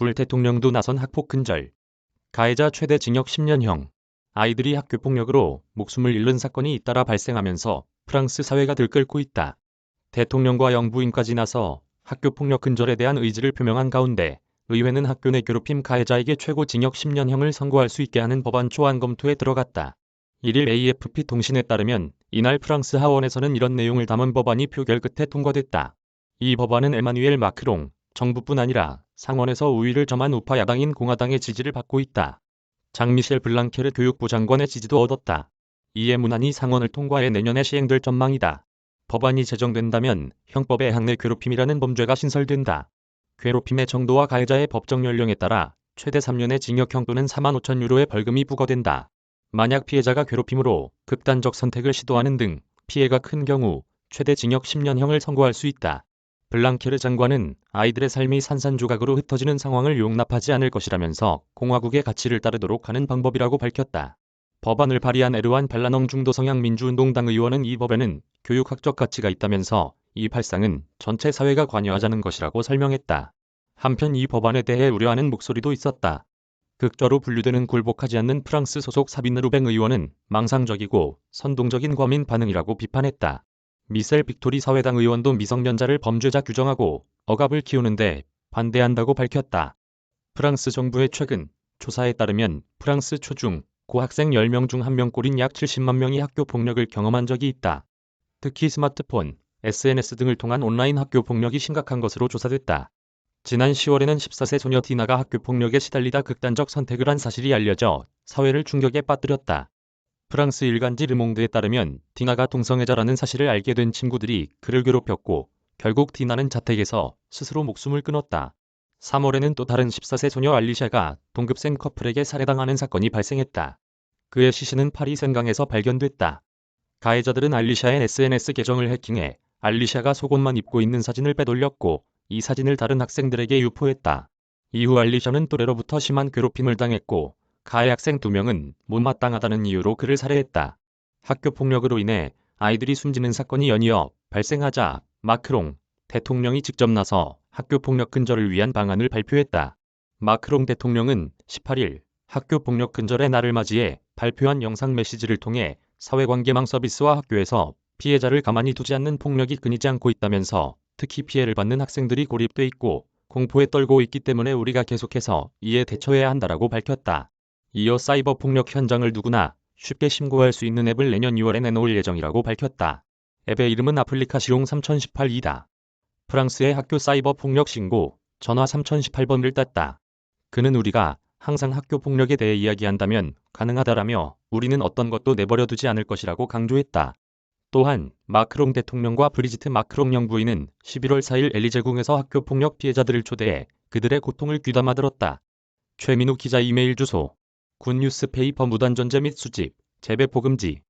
불 대통령도 나선 학폭 근절. 가해자 최대 징역 10년형. 아이들이 학교폭력으로 목숨을 잃는 사건이 잇따라 발생하면서 프랑스 사회가 들끓고 있다. 대통령과 영부인까지 나서 학교폭력 근절에 대한 의지를 표명한 가운데 의회는 학교 내 괴롭힘 가해자에게 최고 징역 10년형을 선고할 수 있게 하는 법안 초안 검토에 들어갔다. 1일 AFP 통신에 따르면 이날 프랑스 하원에서는 이런 내용을 담은 법안이 표결 끝에 통과됐다. 이 법안은 에마뉘엘 마크롱 정부뿐 아니라 상원에서 우위를 점한 우파 야당인 공화당의 지지를 받고 있다. 장미셸 블랑케르 교육부 장관의 지지도 얻었다. 이에 문안이 상원을 통과해 내년에 시행될 전망이다. 법안이 제정된다면 형법에 학내 괴롭힘이라는 범죄가 신설된다. 괴롭힘의 정도와 가해자의 법정 연령에 따라 최대 3년의 징역형 또는 45,000유로의 벌금이 부과된다. 만약 피해자가 괴롭힘으로 극단적 선택을 시도하는 등 피해가 큰 경우 최대 징역 10년형을 선고할 수 있다. 블랑케르 장관은 아이들의 삶이 산산조각으로 흩어지는 상황을 용납하지 않을 것이라면서 공화국의 가치를 따르도록 하는 방법이라고 밝혔다. 법안을 발의한 에르완 발라넘 중도성향 민주운동당 의원은 이 법에는 교육학적 가치가 있다면서 이 발상은 전체 사회가 관여하자는 것이라고 설명했다. 한편 이 법안에 대해 우려하는 목소리도 있었다. 극좌로 분류되는 굴복하지 않는 프랑스 소속 사빈 르뱅 의원은 망상적이고 선동적인 과민 반응이라고 비판했다. 미셀 빅토리 사회당 의원도 미성년자를 범죄자 규정하고 억압을 키우는데 반대한다고 밝혔다. 프랑스 정부의 최근 조사에 따르면 프랑스 초중, 고 학생 10명 중 1명꼴인 약 70만 명이 학교 폭력을 경험한 적이 있다. 특히 스마트폰, SNS 등을 통한 온라인 학교 폭력이 심각한 것으로 조사됐다. 지난 10월에는 14세 소녀 디나가 학교 폭력에 시달리다 극단적 선택을 한 사실이 알려져 사회를 충격에 빠뜨렸다. 프랑스 일간지 르몽드에 따르면 디나가 동성애자라는 사실을 알게 된 친구들이 그를 괴롭혔고 결국 디나는 자택에서 스스로 목숨을 끊었다. 3월에는 또 다른 14세 소녀 알리샤가 동급생 커플에게 살해당하는 사건이 발생했다. 그의 시신은 파리 센강에서 발견됐다. 가해자들은 알리샤의 SNS 계정을 해킹해 알리샤가 속옷만 입고 있는 사진을 빼돌렸고 이 사진을 다른 학생들에게 유포했다. 이후 알리샤는 또래로부터 심한 괴롭힘을 당했고 가해 학생 2명은 못마땅하다는 이유로 그를 살해했다. 학교 폭력으로 인해 아이들이 숨지는 사건이 연이어 발생하자 마크롱 대통령이 직접 나서 학교 폭력 근절을 위한 방안을 발표했다. 마크롱 대통령은 18일 학교 폭력 근절의 날을 맞이해 발표한 영상 메시지를 통해 사회관계망 서비스와 학교에서 피해자를 가만히 두지 않는 폭력이 끊이지 않고 있다면서 특히 피해를 받는 학생들이 고립돼 있고 공포에 떨고 있기 때문에 우리가 계속해서 이에 대처해야 한다라고 밝혔다. 이어 사이버 폭력 현장을 누구나 쉽게 신고할 수 있는 앱을 내년 6월에 내놓을 예정이라고 밝혔다. 앱의 이름은 아플리카시옹 3018이다. 프랑스의 학교 사이버 폭력 신고 전화 3018번을 땄다. 그는 우리가 항상 학교 폭력에 대해 이야기한다면 가능하다라며 우리는 어떤 것도 내버려 두지 않을 것이라고 강조했다. 또한 마크롱 대통령과 브리지트 마크롱 영부인은 11월 4일 엘리제궁에서 학교 폭력 피해자들을 초대해 그들의 고통을 귀담아 들었다. 최민우 기자 이메일 주소 굿뉴스페이퍼 무단전제 및 수집, 재배포 금지